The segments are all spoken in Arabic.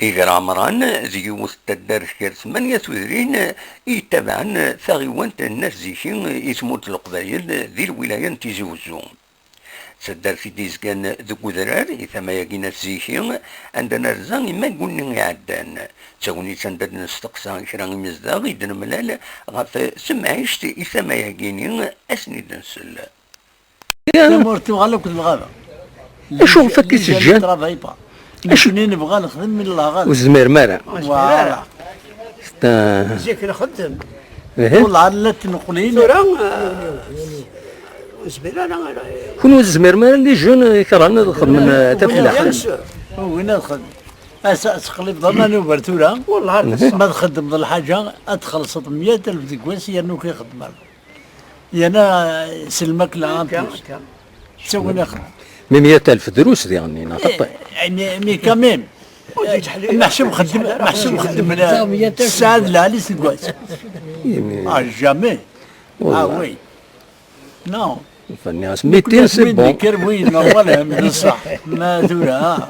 إذا عمران زيوث تدار كير 28 يتبعن ثغيوانت الناس زيكين يسموت القبايل ذي الولاية تيزي وزو سدار في ديزكان ذو ذرار إثما يقينا زيكين عندنا رزان ما قلنا يعدان تاوني سندد نستقصى كران مزداغ يدن ملال غاف سمعيشت إثما يقينين أسند نسل مرتو غالك الغابة شو فكي سجان شنو نبغى نخدم من الله غالب والزمير مرة فوالا زيك نخدم والله لا تنقلين زبير انا كون الزمير مرة اللي جون يكرهنا نخدم تفلاح وين نخدم تقلب ضمان وبرتولا والله ما تخدم ذا الحاجة ادخل 600,000 ديكواس يانو كيخدم يانا سلمك العام تسوي نخدم 100,000 دروس يعني نخطي يعني مي كاميم محسوب خدم السعد العالي سكواس جامي وي نو فالناس 200 سي بون وين ولا من الصح ما ثورة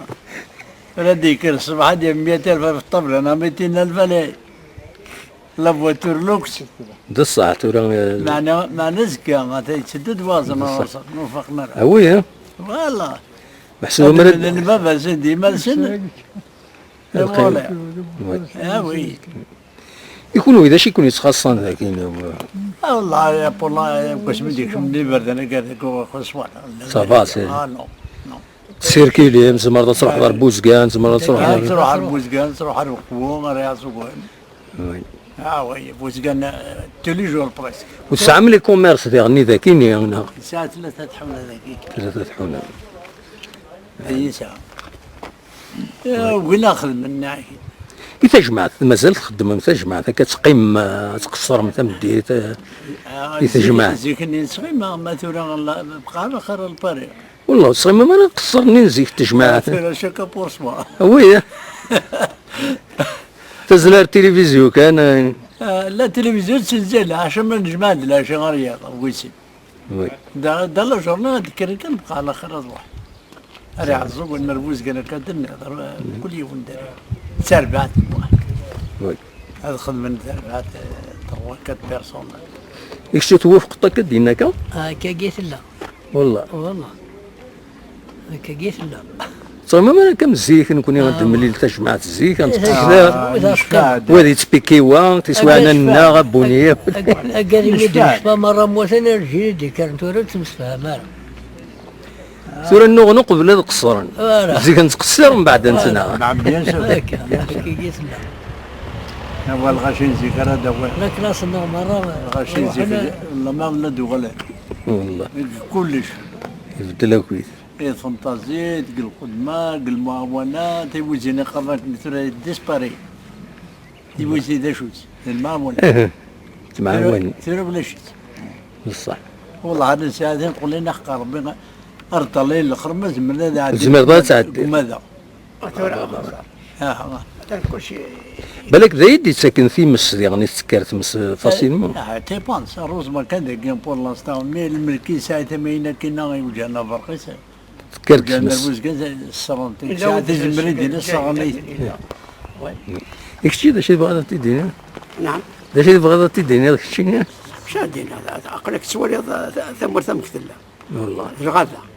لا ديكر الصبح ديال 100,000 في الطبل انا 200,000 لا فواتور لوكس ده الصح تورا مع نزكى ما تيتسدد واصل ما وصل نوفق مرة وي والله محسوب مرة البابا سندي ما سن وي يكونوا اذا شي يكون يتخصصن ذاكين والله يا والله كاش بديك من برد انا قاعد خصوان صافا سي نو سيركيلي زمر تروح غير بوزكان زمر تروح على بوزكان تروح على القوم راه سوبوين وي بوزكان تولي جور بريس وتستعمل كوميرس ديالني ذاكين هنا ساعة 3 حمله ذاكيك 3 حمله اي ساعة وين ناخذ من ناحية كي تجمع مازال تخدم تجمع كتقيم تقصر مثلا مديت تجمع زيك نسقي ما ثورا بقى اخر الباري والله صيما ما نقصرني نزيك تجمع ثورا شكا بورسوا وي تزلر التلفزيون كان لا تلفزيون تسجل عشان ما نجمع لا شي رياضه ويسي وي دا لا جورنال ذكر كان بقى على اخر الروح راه عزوب والمربوز كان كدن كل يوم داري سربات وي هذا خدمة سربات 3 بيرسون ايش توافق كدينك كاقيت لا والله كاقيت لا صيما ما كم زيك نكون غندم الليل تجمع الزيك نتكذا وهذه تبيكيوا تسوى انا غبونيه قال لي مرة موثنا الجديد كانت ورد تمسفها مالها ثورة النغنق بلا تقصرن زيك نتقصر من بعد نتنا نعم بيان سور كاقيت لا هو الغاشين زيك هذا هو لك راس النغ مرة الغاشين زيك والله ما ولد ولا والله كلش يبدل كويس فانتازيت قل الخدمة قل المعاونات يوزينا قررت مثل ديسباري يوزي ذا شوت المعاونة تمعاون ثيرا بلا شيت بصح والله هذا ساعتين نقول لنا حق ربي ارطلي الخرمز من هذا الزمر ضاع تعدي وماذا كل شيء بالك ذا يدي ساكن في مصر يعني سكرت مصر فاسيلمون تيبانس الروز ما كان ذاك بور لانستون مي الملكي ساعتها ما كنا يوجهنا فرقي سكرت مصر السرنتي ساعة تجمري دينا السرنتي اكشي ذا شي بغا تدينا نعم ذا شي بغا تدينا داك الشيء مش عندنا اقلك سوالي ثمر ثم كتلا والله في الغابة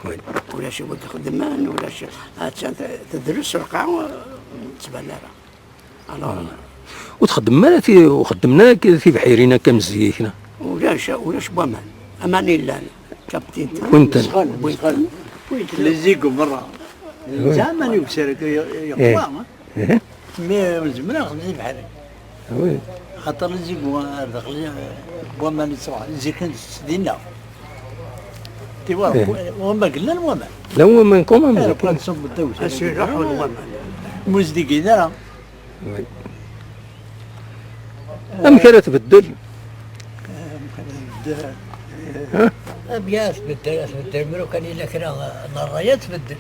وين ولا شي ولد خدمان ولا شي تدرس القاع تبان لها وتخدم مالتي وخدمنا في بحيرنا كمزيكنا ولاش بوامان اماني لا كابتن وانت اللي زيكو مرة زمان يكسر يقوى مي زمان خمسين بحالي وي خاطر زيكو دخل بوامان يصراحة زيكو دينا تيوا وما قلنا الومان لا هو منكم انا كنت صب الدوس السي راح الومان مزدي كذا أم كانت تبدل ابيات تبدل مرو كان الا كان الرايات تبدل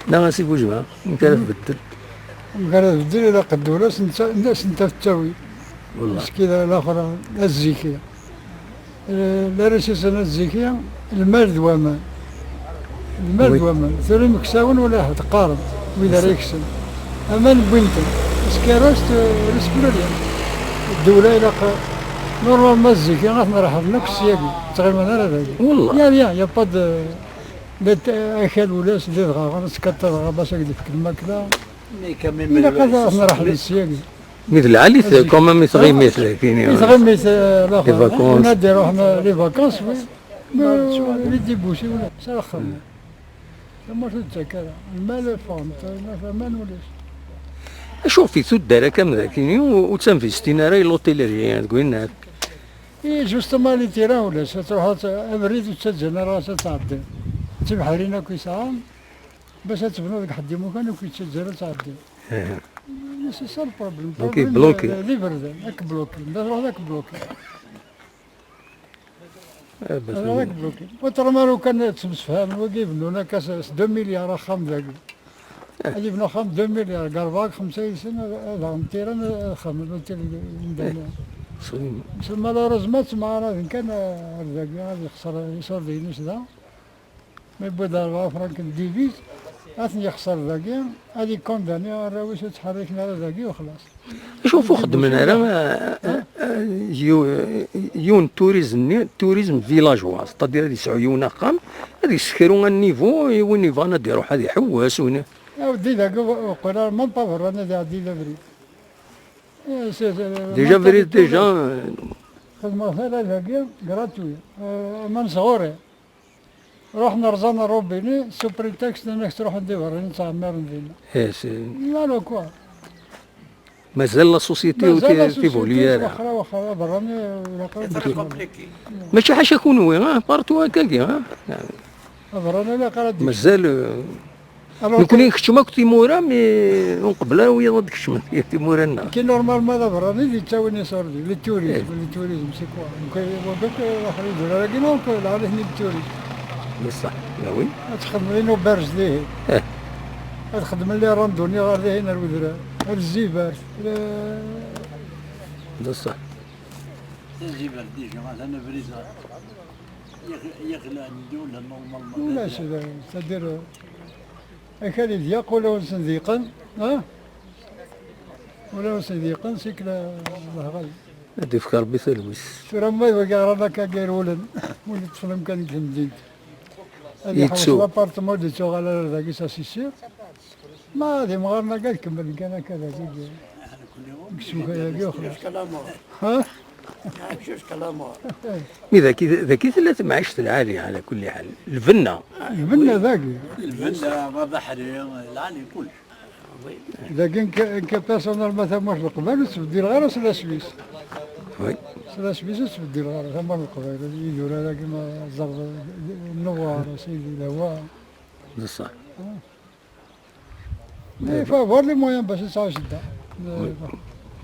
لا غاسي بوجبها أم كانت تبدل كانت تبدل إلى قدو ناس انت تساوي والله بس كذا الأخرى الزيكية لا رسالة الزيكية المال دوما ثوري مكساون ولا تقارب وإذا ريكسن أمان بوينتن سكاروست رسبراليا الدولة إلى نورمال مزيك أنا راح نفس سياقي تقريبا أنا ذاك والله يا باد أكل ولا سديد غا نسكت غا باش أقدر في الماكلة إلا قد راح للسياقي مثل علي كوما مثغيميت كاينين يتغمس الآخر فاكونس. ونادي روحنا لي فاكونس لي ديبوسي ولا ساخر ما تتذكر المال فهمت ما نوليش شوف في تدار كم ذاكيني وتنفيستين راي لوتيليري تقولنا إيه جوستومون لي تيران ولا تروح أبريد وتسجل راسها تعدي تبحرين كي ساعة باش تبنوا لك حد مكان وكي تسجل تعدي سي سا البروبليم دونك يبلوكي. لي برد هاك بلوكي هذاك بلوكي هذاك بلوكي وترى لو كان تمسفهم وقيبنوا لنا كاس 2 مليار رخم ذاك هذي بنو 2 مليار قرباك 5 سنة هذا تيران خم مالوريزمون معنا كان هذاك غادي يخسر يصير دينيش ذا ما يبدا 4 فرانك ديفيز اثني يخسر ذاك هذه كونداني راويش تحركنا ذاك وخلاص شوفوا خدمنا راه يون توريزم فيلاجوا ستادير هادي يسعوا قام هادي يسكروا النيفو وين فانا ديروا هادي حواس وين يا ودي ذاك وقال ما نطور انا ذا دي لافري ديجا فريد ديجا خدمة ذاك غراتوي من صغوري رحنا رزانا روبيني سوبريتكست انك تروح ندير نتعمر ندير مالو كوا مازال لا سوسيتي تيفولي واخا براني ماشي حاجه كونوا بارتو هكاكي براني لا قرا مازال نكون خشمك تيمورا مي نقبلها ويا ضد خشمك تيمورا لنا كي نورمال ماذا براني اللي تساويني صوردي للتوريزم سي كوا وبك واحد يدور لكن نقول على هني التوريزم بصح يا وي تخدم لي نوبرج ليه تخدم لي راندوني غادي هنا الوذراء الزيبار بصح الزيبار ديجا مثلا فريزا يغلى عندي ولا نورمالمون ولا شي تدير اكل دياق ولا صنديقا ولا صنديقا سيكلا الله غالي هادي في ربي ثلويس ترى ما يبقى رانا كايرولن ولا تفهم كان كنديك هذه حوس يتسو. لابارتمون دي تو على ذاك سا سي سير ما هذه مغارنا قال كمل كان كذا كسوك يا جوش كلامه ها جوش كلامه ذاك ثلاث معيشة العالية على كل حال الفنة بنا ذاك الفنة ما بحري العالي كل ذاك انك بيرسونال مثلا مش القبائل تبدل غير سلا سويس وي سلا سويس تبدل غير ثم القبائل يدور هذاك ما زرد النوار سيدي الهواء بصح فافور لي مويان باش تعيش دا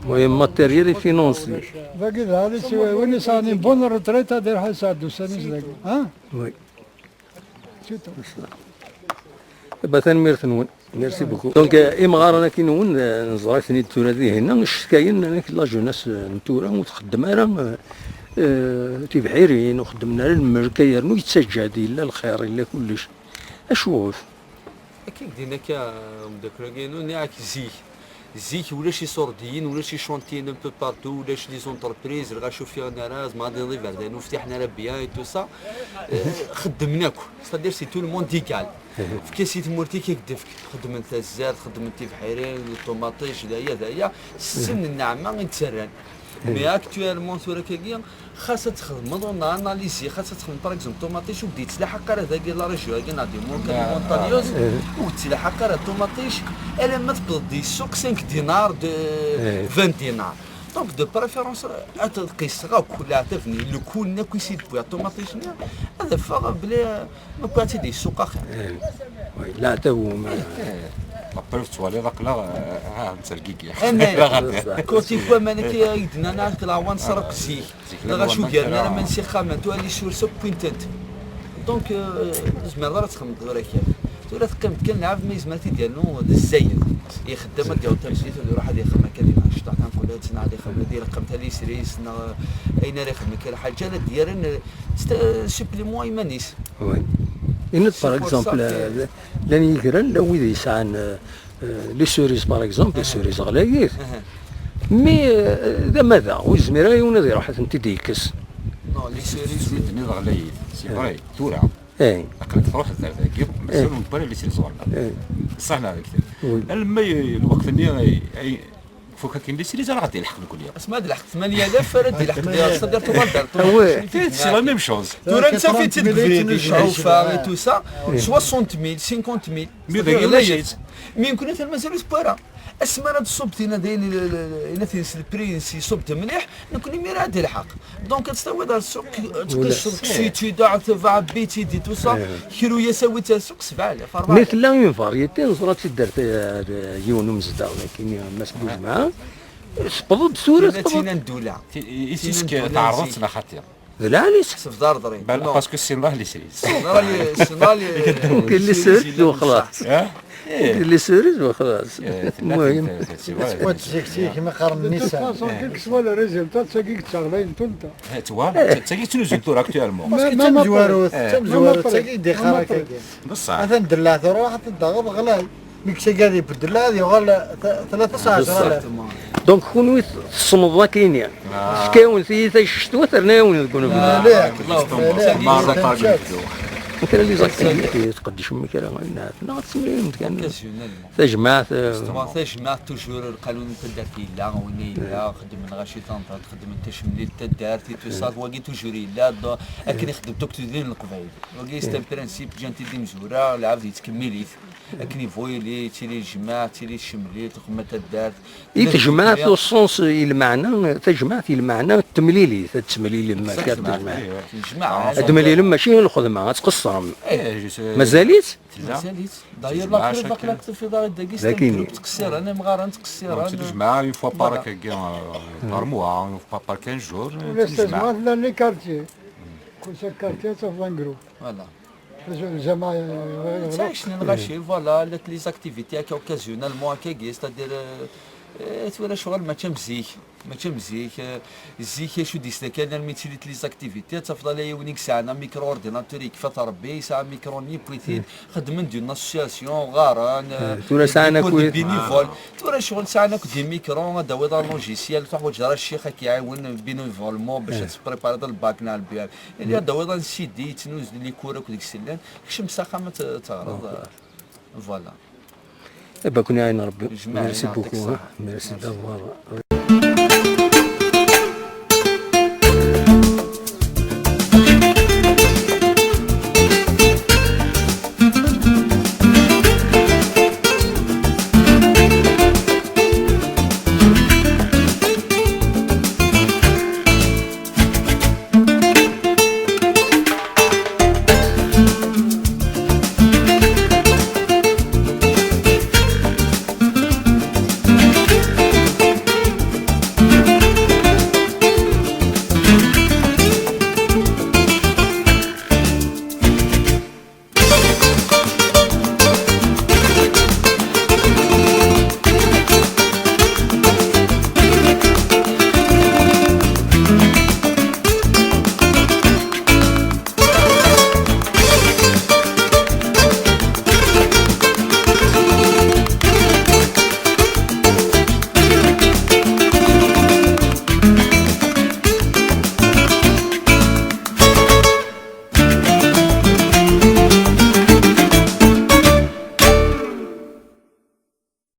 المهم ماتيريال فينونسي ذاك هذا سوى وين صاني بون روتريتا دير حساب دوسانيس ذاك وي شفتوا مثلا ميرثنون ميرسي بوكو دونك إمغار أنا كي نون نزرع ثني التورا ذي هنا الشكاين أنا كي لا جوناس نتورا وتخدم راه تيبحيرين وخدمنا المركاير نو يتسجد إلا الخير إلا كلش أشوف كي دينا كا مذكرين نياك زيك ولا شي سورديين ولا شي شونتيين ان بو بارتو ولا شي لي زونتربريز غا شوفير ناراز ما دي فردان وفتحنا لا بيان تو سا خدمناكو ستادير سي تو الموند ديكال في كاسيت مورتي كي كدفك خدمت الزاد خدمت تيفحيرين الطوماطيش دايا السن النعمه نتسران مي اكتوالمون ثورا كاكيا خاصها تخدم اناليزي خاصها تخدم باغ اكزومبل طوماطيش وبديت تلاحق راه ذاك لا ريجيو كاين نادي مونطانيوز وتلاحق راه طوماطيش الا ما تبدي السوق 5 دينار 20 دينار دونك دو بريفيرونس تقيس غا كل عتفني لو كون كيسيد بويا طوماطيش هذا فاغ بلا ما بغاتي دي السوق اخر لا حتى هو بروف توالي ذاك لا نتركيكي انا كنت فوا مانك يدنا انا كلاوان سرق زيك لا شو قالنا انا منسي خامن تو اللي شو سوق بوينتنت دونك زعما راه تخمم دورك ولا تقيمت كنلعب ما يزمرتي ديالو الزايد يخدم ديال التمثيل اللي يروح هذه خدمه كلمه شطح كنقول هاد السنه هذه خدمه ديال رقمتها لي سيريس اين راه خدمه كاين حاجه ديال سوبليمون ايمانيس وي إن باغ اكزومبل لان يقرا لو إذا يسعان لي سوريز باغ اكزومبل لي سوريز غلاييت مي ذا ماذا ويزمير يونس يروح انت ديكس نو لي سيريز الدنيا غلايين سي فري تورا اي اقلك تروح كيف مسؤول من بالي اللي سيزور صح هذا كثير لما الوقت اللي فوق كاين اللي سيريز راه غادي يلحق الكل اسمع هاد الحق 8000 راه يلحق صدر سي لا ميم شوز تورا انت فين تدفري دي شوفا اي تو سا 60000 50000 مي يمكن حتى مازال سبارا السمانه صوبتينا داين الا تنس البرينسي صبت مليح نكون ميرا هاد الحق دونك تستوي دار السوق تكسر سيتي داع تفع بيتي دي تو سا كيلو يساوي تا السوق 7000 4000 مثل لا اون فاريتي نصرات دارت يون مزدا ولكن مسبوج معاه سبض بسوره تينا ندولا يسيسك تعرضت لنا خطير لا علاش في دار دري باسكو السين راه اللي سيريز اللي سيرت وخلاص اللي سيرت وخلاص المهم وتسكتي كما قرن النساء كسوا لو ريزولتا تساكيك تشغلين تونتا توا تساكي تنوزل تور اكتوالمون تم زواروت تساكي دي خراكا بصح مثلا دلاه تروح تضغط غلاي ميكسي قاعد يبدل هذه يغلى 13 دونك كونوا تصمد كاينين شكاون ثيثا الشتوى ثرناون يكونوا لا مثلا لي زاكتيفيتي تقدش مثلا ناقص تسمرين كان تجمع توجور القانون تدار لا ونيلا خدم غاشي طنطا تخدم انت شملي تدار تو صاد واقي توجوري لا اكن يخدم دكتور دين القبايل واقي ستان برانسيب جانتي دي مزوره العبد يتكمليت اكن يفويلي تيلي جماع تيلي شملي تخدم تدار تجمع في السونس المعنى تجمع في المعنى التمليلي التمليلي ما كتجمع التمليلي ماشي الخدمه تقصر مازاليت داير لا باقي في دار الداكستان تقصير انا مغار نتقصير تجمع اون فوا بار بار موا اون فوا بار 15 جور تجمع لي كارتي كل كارتي تفضل جروب فوالا الجماعه تعيش نغاشي فوالا لي زاكتيفيتي هكا اوكازيونال مو هكا كي ستادير تولى شغل ما تمزيك الزيك شو ديستا كان ميتيليت لي زاكتيفيتي تفضل يونيك ساعه ميكرو اورديناتور كيف تربي ساعه ميكروني بويتين خدم ديال اسوسياسيون غاران تورا ساعه كويت بينيفول تورا شغل ساعه دي ميكرو داوي دار لوجيسيال تحوج راه الشيخ كيعاون بينيفولمون باش تبريباري الباك نتاع البيان اللي داوي دار سي دي تنوز لي كورك وديك السلان كشمسه خامه تعرض فوالا كنا عين ربي ميرسي بوكو ميرسي دافوار